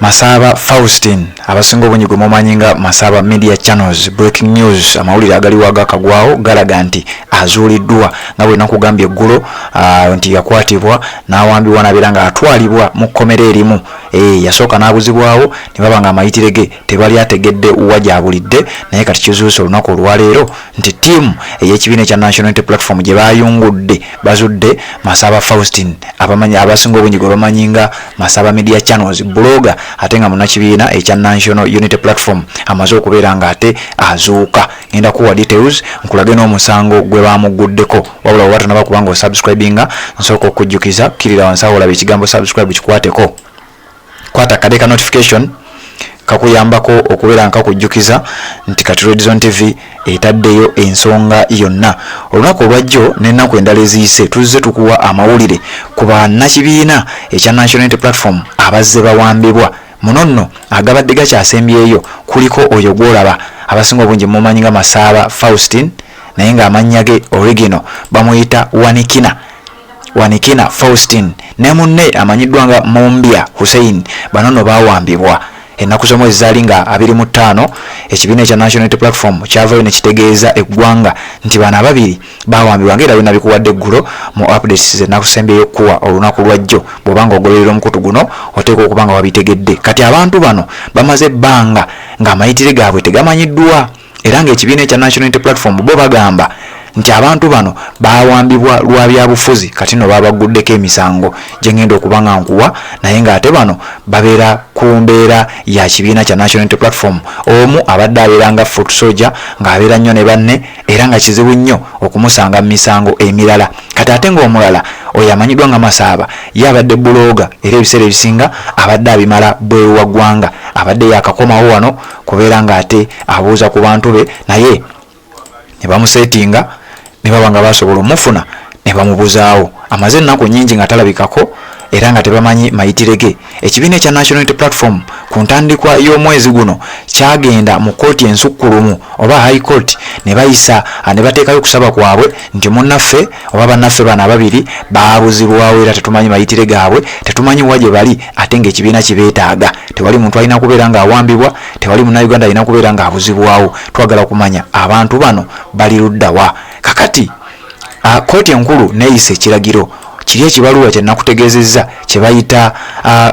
Masaba Faustin abasinga obungi gwe mumanyi nga Masaba Media Channels breaking news amawulire agaliwo agakagwawo galaga nti azuuliddwa nga bwe nakugambye eggulo nti yakwatibwa n'awambibwa n'abeera nga atwalibwa mu kkomera erimu yasooka n'abuzibwawo ne baba nga amayitire ge tebali ategedde wa gyabulidde naye kati kizuuse olunaku olwaleero nti ttiimu ey'ekibiina ekya National Unity Platform gye bayungudde bazudde Masaba Faustin abasinga obungi gwe bamanyi nga Masaba Media Channels blogger ate nga munnakibiina ekya National Unity Platform amaze okubeera nga ate azuuka. Ngenda kuwa details nkulage n'omusango gwe bamuguddeko wabula watanaba kubanga osubscribinga nsooka okujjukiza kirira wansi awo olaba ekigambo subscribe kikwateko kwata kadeka notification kakuyambako okubeera nga kakujjukiza nti kati Red Zone TV etaddeyo ensonga yonna. Olunaku olwajjo n'ennaku endala eziyise tuzze tukuwa amawulire ku bannakibiina ekya National Unity Platform abazze bawambibwa muno nno agabadde gakyasembyeyo kuliko oyo gwolaba abasinga obungi mumanyi nga Masaba Faustin naye nga amannya ge original bamuyita Wanikina Faustin ne munne amanyiddwa nga Mumbya Hussein. Bano nno bawambibwa ennaku z'omwezi zaali nga 25 ekibiina ekya National Unity Platform kyavayo ne kitegeeza eggwanga nti bano ababiri bawambibwa ng'era bwe nabikuwadde eggulo mu updates zennaku sembyeyo kuwa olunaku lwajjo. Bw'obanga ogoberera omukutu guno oteeka okuba nga wabitegedde. Kati abantu bano bamaze ebbanga ng'amayitire gaabwe tegamanyiddwa era ng'ekibiina ekya National Unity Platform bo bagamba nti abantu bano bawambibwa lwa byabufuzi kati no babaguddeko emisango gye ngenda okuba nga nkuwa naye ng'ate bano babeera ku mbeera ya kibiina kya National Unity Platform. Omu abadde abeera nga foot soldier ng'abeera nnyo ne banne era nga kizibu nnyo okumusanga mu misango emirala. Kati ate ng'omulala oyo amanyiddwa nga Masaba ye abadde buloga era ebiseera ebisinga abadde abimala bweru wa ggwanga abadde yakakomawo wano kubeera ng'ate abuuza ku bantu be naye ne bamusetinga ne baba nga basobola omufuna ne bamubuzaawo. Amaze ennaku nnyingi nga talabikako era nga tebamanyi mayitire ge. Ekibiina ekya National Unity Platform ku ntandikwa y'omwezi guno kyagenda mu kkooti ensukkulumu oba high court ne bayisa ne bateekayo okusaba kwabwe nti munnaffe oba bannaffe bano ababiri baabuzibwawo era tetumanyi mayitire gaabwe tetumanyi wa gye bali ate ng'ekibiina kibeetaaga. Tewali muntu alina kubeera ng'awambibwa, tewali munnayuganda alina kubeera ng'abuzibwawo. Twagala kumanya abantu bano bali luddawa. Kakati kkooti enkulu neeyisa ekiragiro kiri ekibaluwa kye nakutegeezezza kye bayita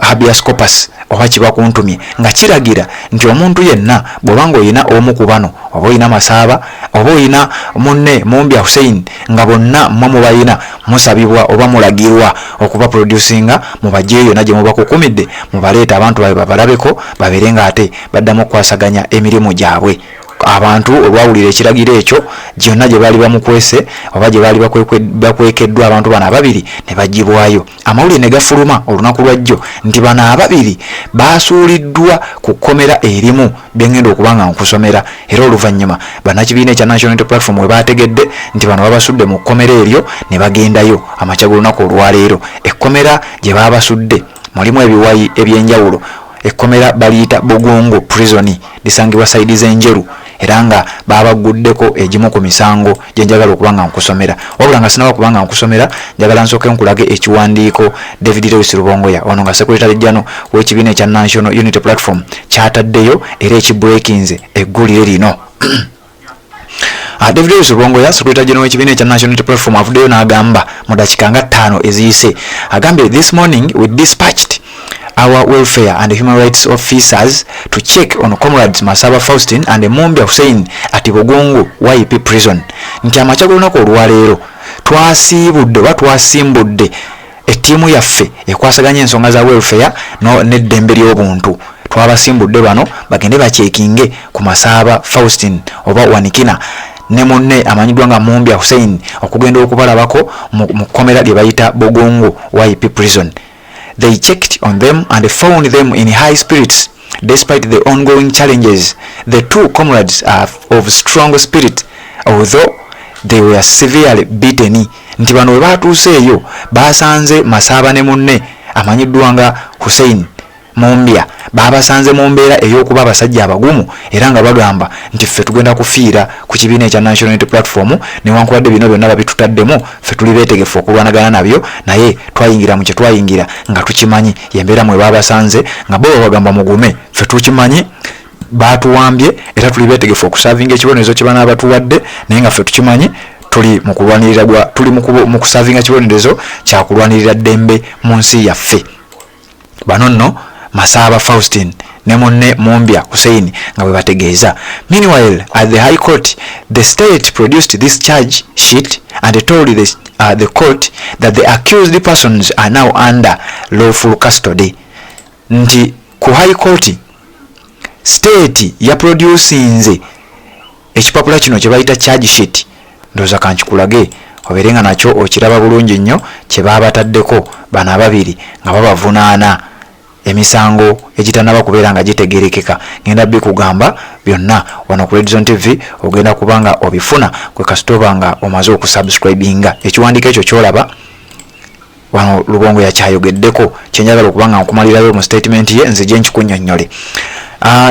habeas corpus oba kibakuntumye nga kiragira nti omuntu yenna bw'obanga oyina omu ku bano oba oyina Masaba oba oyina munne Mumbya Hussein nga bonna mmwe mubayina musabibwa oba mulagirwa okuba producinga mubajjeeyo na gye mubakukumidde mubaleeta abantu babe babalabeko babeere ng'ate baddamu okukwasaganya emirimu gyabwe. Abantu olwawulira ekiragiro ekyo gyonna gye baali bamukwese oba gye baali bakwekeddwa abantu bano ababiri ne bagibwayo. Amawulire ne gafuluma olunaku lwajjo nti bano ababiri baasuuliddwa ku kkomera erimu byengenda okuba nga nkusomera era oluvannyuma bannakibiina ekya National Unity Platform we bategedde nti bano babasudde mu kkomera eryo ne bagendayo amakya g'olunaku olwaleero. Ekkomera gye babasudde mulimu ebiwayi eby'enjawulo. Ekkomera baliyita Bugungu prison lisangibwa saidi z'enjeru era nga babaguddeko egimu ku misango gye njagala okuba nga nkusomera. Wabula nga sinaba kuba nga nkusomera njagala nsooke nkulage ekiwandiiko David Lewis Rubongoya ono nga Secretary General w'ekibiina ekya National Unity Platform kyataddeyo era ekibreakinze eggulire lino. David Lewis Rubongoya Secretary General w'ekibiina ekya National Unity Platform avuddeyo n'agamba mu dakiika nga 5 eziyise agambye this morning we dispatched our welfare and human rights officers to check on comrades Masaba Faustin and Mumbya Hussein at Bugungu YP prison. Nti amakya g'olunaku olwaleero twasimbudde ettiimu yaffe ekwasaganya ensonga za welfare n'eddembe ly'obuntu. Twabasimbudde bano bagende bacekinge ku Masaba Faustin oba Wanikina ne munne amanyiddwa nga Mumbya Hussein okugenda okubalabako mu kkomera lye bayita Bugungu YP prison. They checked on them and found them in high spirits despite the ongoing challenges. The two comrades are of strong spirit although they were severely beaten. Nti bano we batuuseeyo basanze Masaba ne munne amanyiddwa nga Hussein Mumbya babasanze mu mbeera ey'okuba abasajja abagumu era nga bagamba nti ffe tugenda kufiira ku kibiina ekya National Unity Platform newankubadde bino byonna babitutaddemu ffe tuli beetegefu okulwanagana nabyo naye twayingira mu kye twayingira nga tukimanyi yembeera mwe babasanze nga bo bagamba mugume ffe tukimanyi batuwambye era tuli beetegefu okusavinga ekibonerezo kye bana abatuwadde naye nga ffe tukimanyi tuli mu kulwanirira tuli mu kusavinga kibonerezo kya kulwanirira ddembe mu nsi yaffe. Bano nno Masaba Faustin ne munne Mumbya Hussein nga bwe bategeeza. Meanwhile, at the High Court, the state produced this charge sheet and told the court that the accused persons are now under lawful custody. Nti ku High Court state ya producinze ekipapula kino kye bayita charge sheet. Ndoza kankikulage oberenga nakyo okiraba bulungi nnyo kye babataddeko bana ababiri nga babavunaana emisango egitanaba kubeera nga gitegerekeka. Ngenda bikugamba byonna wano ku Redzone TV ogenda kubanga obifuna kwe kasitoba nga omaze okusubscribinga. Ekiwandiiko ekyo kyolaba wano Lubongo yakyayogeddeko kyenjagala okubanga nkumalirayo mu statement ye nze gye nkikunnyonnyole.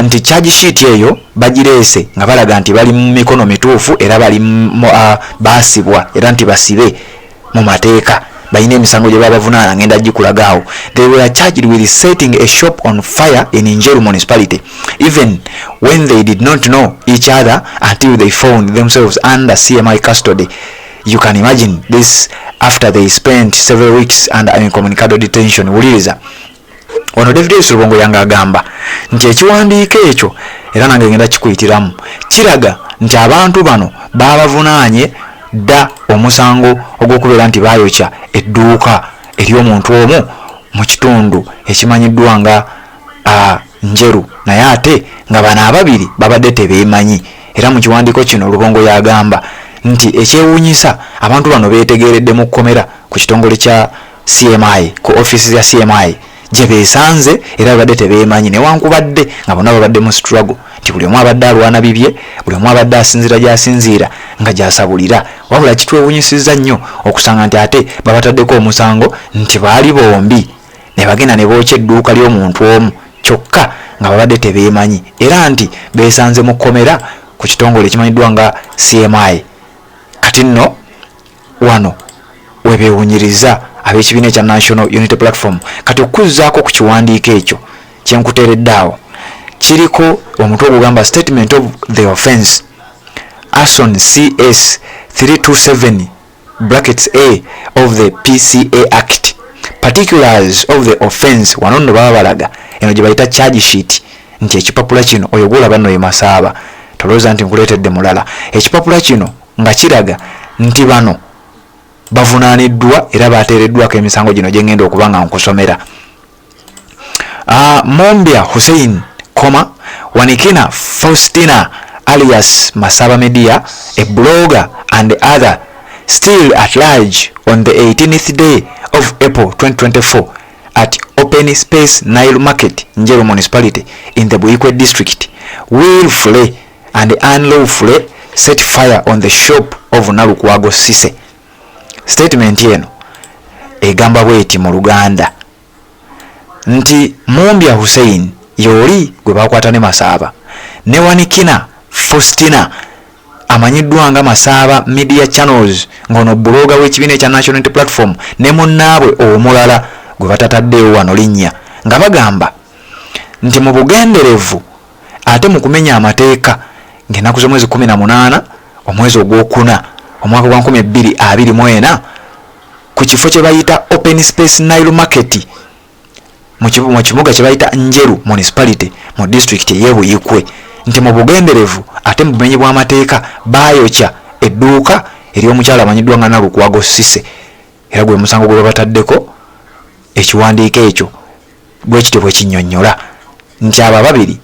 Nti charge sheet eyo bagireese nga balaga nti bali mu mikono mituufu era bali baasibwa era nti basibe mu mateeka bayina emisango gye babavunaana ngenda gikulagaawo. They were charged with setting a shop on fire in Njeru municipality even when they did not know each other until they found themselves under CMI custody. You can imagine this after they spent several weeks under incommunicado detention. Wuliriza ono David Lubongo yanga agamba nti ekiwandiiko ekyo era nange ngenda kikuyitiramu kiraga nti abantu bano babavunaanye dda omusango ogw'okubeera nti bayokya edduuka ery'omuntu omu mu kitundu ekimanyiddwa nga Njeru naye ate nga bano ababiri babadde tebeemanyi. Era mu kiwandiiko kino Lubongo yagamba nti ekyewuunyisa abantu bano beetegeeredde mu kkomera ku kitongole kya CMI ku office ya CMI gye beesanze era babadde tebeemanyi newankubadde nga bonna babadde mu struggle nti buli omu abadde alwana bibye buli omu abadde asinziira gy'asinziira nga gy'asabulira. Wabula kitwewuunyisizza nnyo okusanga nti ate babataddeko omusango nti baali bombi ne bagenda ne bookya edduuka ly'omuntu omu kyokka nga babadde tebeemanyi era nti beesanze mu kkomera ku kitongole ekimanyiddwa nga CMI. Kati nno wano we beewunyiriza ab'ekibiina ekya National Unity Platform. Kati okuzzaako ku kiwandiiko ekyo kyenkuteereddaawo kiriko omutwe ogugamba statement of the offence Ason CS 327 brackets A of the PCA Act. Particulars of the offence wano nno baba balaga eno gye bayita charge sheet nti ekipapula kino oyo gwolaba nno ye Masaba tolowooza nti nkuleetedde mulala. Ekipapula kino nga kiraga nti bano bavunaaniddwa era bateereddwako emisango gino gye ngenda okuba nga nkusomera. Mumbya Hussein, Wanikina Faustina alias Masaba Media, a blogger and other, still at large on the 18th day of April 2024 at Open Space Nile Market, Njeru Municipality in the Buikwe district, willfully and unlawfully set fire on the shop of Nalukwago Sise. Statement yeno egamba bweti mu Luganda nti Mumbya Hussein yoli gwe bakwata ne Masaba ne Wanikina Faustina amanyiddwa nga Masaba Media Channels ngono bloga w'ekibiina ekya National Unity Platform ne munnaabwe omulala gwe batataddeewo wano linnya nga bagamba nti mu bugenderevu ate mu kumenya amateeka ng'ennaku z'omwezi 18 omwezi ogwokuna omwaka gwa 2024 ku kifo kye bayita Open Space Nile Market mu kibuga kye bayita Njeru Municipality mu district y'e Buikwe nti mu bugenderevu ate mu bumenyi bw'amateeka bayokya edduuka ery'omukyala amanyiddwa nga Nalukwago Sise era gwe musango gwe bataddeko. Ekiwandiiko ekyo bwe kityo bwe kinnyonnyola nti aba babiri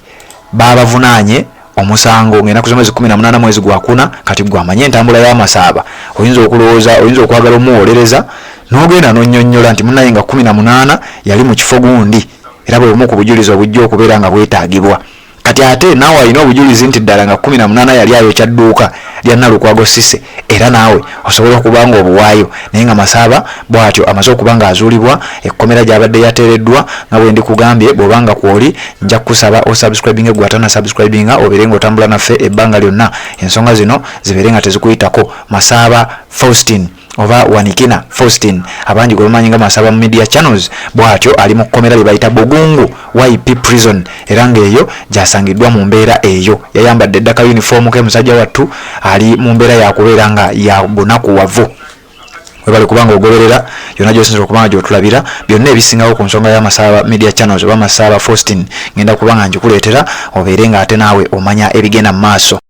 babavunaanye omusango ng'ennaku z'omwezi 18 mwezi gwa kuna. Kati gwamanye entambula ya Masaba oyinza okulowooza oyinza okwagala omuwolereza n'ogenda n'onnyonnyola nti munnaye nga 18 yali mu kifo gundi era bwe bumu ku bujulizi obujja okubeera nga bwetaagibwa kati ate naawe alina obujulizi nti ddala nga 18 yali ayokya dduuka lya Nalukwago Cissy era naawe osobola okuba nga obuwaayo naye nga Masaba bw'atyo amaze okuba nga azuulibwa ekkomera gy'abadde yateereddwa nga bwe ndi kugambye bw'oba nga kwoli nja kusaba osubscribinge gwe atana subscribinga obeere ng'otambula naffe ebbanga lyonna ensonga zino zibeere nga tezikuyitako. Masaba Faustin oba Wanikina Faustin abangi gwe bamanyi nga Masaba Media Channels bw'atyo ali mu kkomera lye bayita Bugungu YP Prison era ng'eyo gyasangiddwa mu mbeera eyo yayambadde eddaka uniform ke musajja wattu ali mu mbeera yakubeera nga ya bunakuwavu. Webale kubanga ogoberera yonna gy'osinza okubanga gy'otulabira byonna ebisingawo ku nsonga ya Masaba Media Channels oba Masaba Faustin ngenda kubanga njikuleetera obeere ng'ate naawe omanya ebigenda mu maaso.